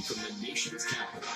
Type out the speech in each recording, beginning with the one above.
from the nation's capital.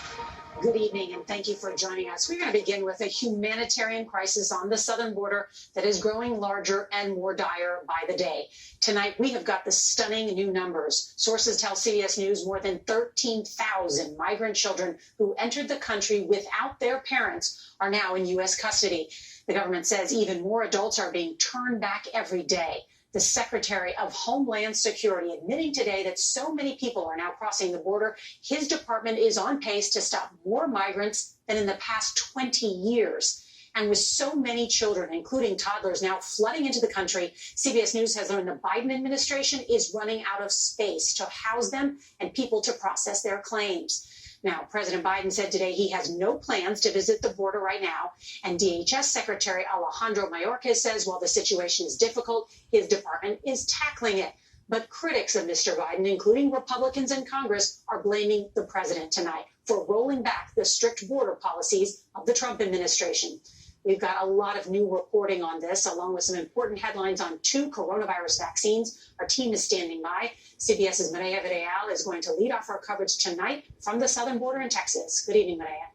Good evening, and thank you for joining us. We're going to begin with a humanitarian crisis on the southern border that is growing larger and more dire by the day. Tonight, we have got the stunning new numbers. Sources tell CBS News more than 13,000 migrant children who entered the country without their parents are now in U.S. custody. The government says even more adults are being turned back every day. The Secretary of Homeland Security admitting today that so many people are now crossing the border. His department is on pace to stop more migrants than in the past 20 years. And with so many children, including toddlers, now flooding into the country, CBS News has learned the Biden administration is running out of space to house them and people to process their claims. Now, President Biden said today he has no plans to visit the border right now. And DHS Secretary Alejandro Mayorkas says while the situation is difficult, his department is tackling it. But critics of Mr. Biden, including Republicans in Congress, are blaming the president tonight for rolling back the strict border policies of the Trump administration. We've got a lot of new reporting on this, along with some important headlines on 2 coronavirus vaccines. Our team is standing by. CBS's Maria Villarreal is going to lead off our coverage tonight from the southern border in Texas. Good evening, Maria.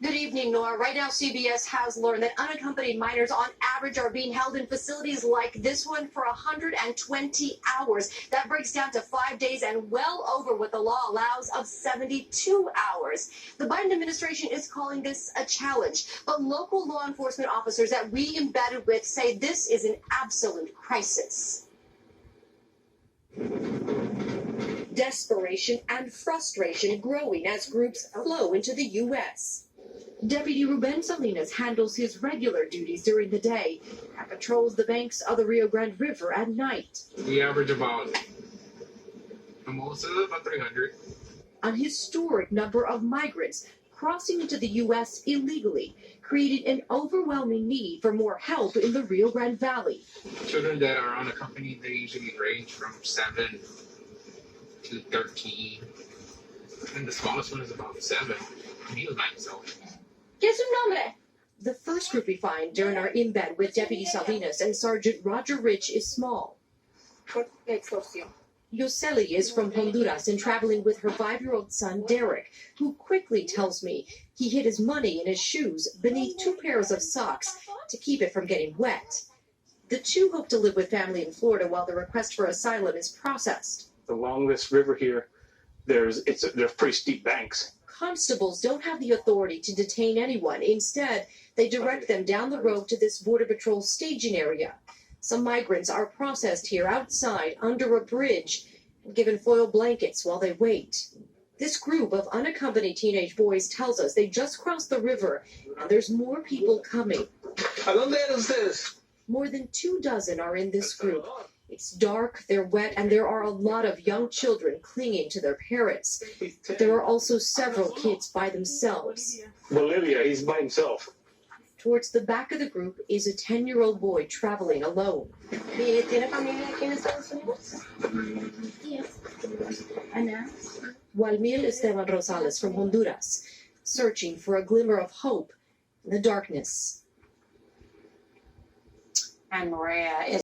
Good evening, Nora. Right now, CBS has learned that unaccompanied minors on average are being held in facilities like this one for 120 hours. That breaks down to 5 days and well over what the law allows of 72 hours. The Biden administration is calling this a challenge, but local law enforcement officers that we embedded with say this is an absolute crisis. Desperation and frustration growing as groups flow into the U.S. Deputy Ruben Salinas handles his regular duties during the day and patrols the banks of the Rio Grande River at night. We average about 300. An historic number of migrants crossing into the U.S. illegally created an overwhelming need for more help in the Rio Grande Valley. Children that are unaccompanied, they usually range from 7 to 13. And the smallest one is about 7. And he was by himself. ¿Qué es su nombre? The first group we find during our embed with Deputy Salinas and Sergeant Roger Rich is small. Yoseli is from Honduras and traveling with her 5-year-old son, Derek, who quickly tells me he hid his money in his shoes beneath 2 pairs of socks to keep it from getting wet. The 2 hope to live with family in Florida while the request for asylum is processed. Along this river here, there's pretty steep banks. Constables don't have the authority to detain anyone. Instead, they direct them down the road to this Border Patrol staging area. Some migrants are processed here outside under a bridge and given foil blankets while they wait. This group of unaccompanied teenage boys tells us they just crossed the river and there's more people coming. ¿A dónde eran ustedes? More than 24 are in this group. It's dark, they're wet, and there are a lot of young children clinging to their parents. But there are also several kids by themselves. Bolivia, he's by himself. Towards the back of the group is a 10-year-old boy traveling alone. Walmir Esteban Rosales from Honduras, searching for a glimmer of hope in the darkness. And Maria is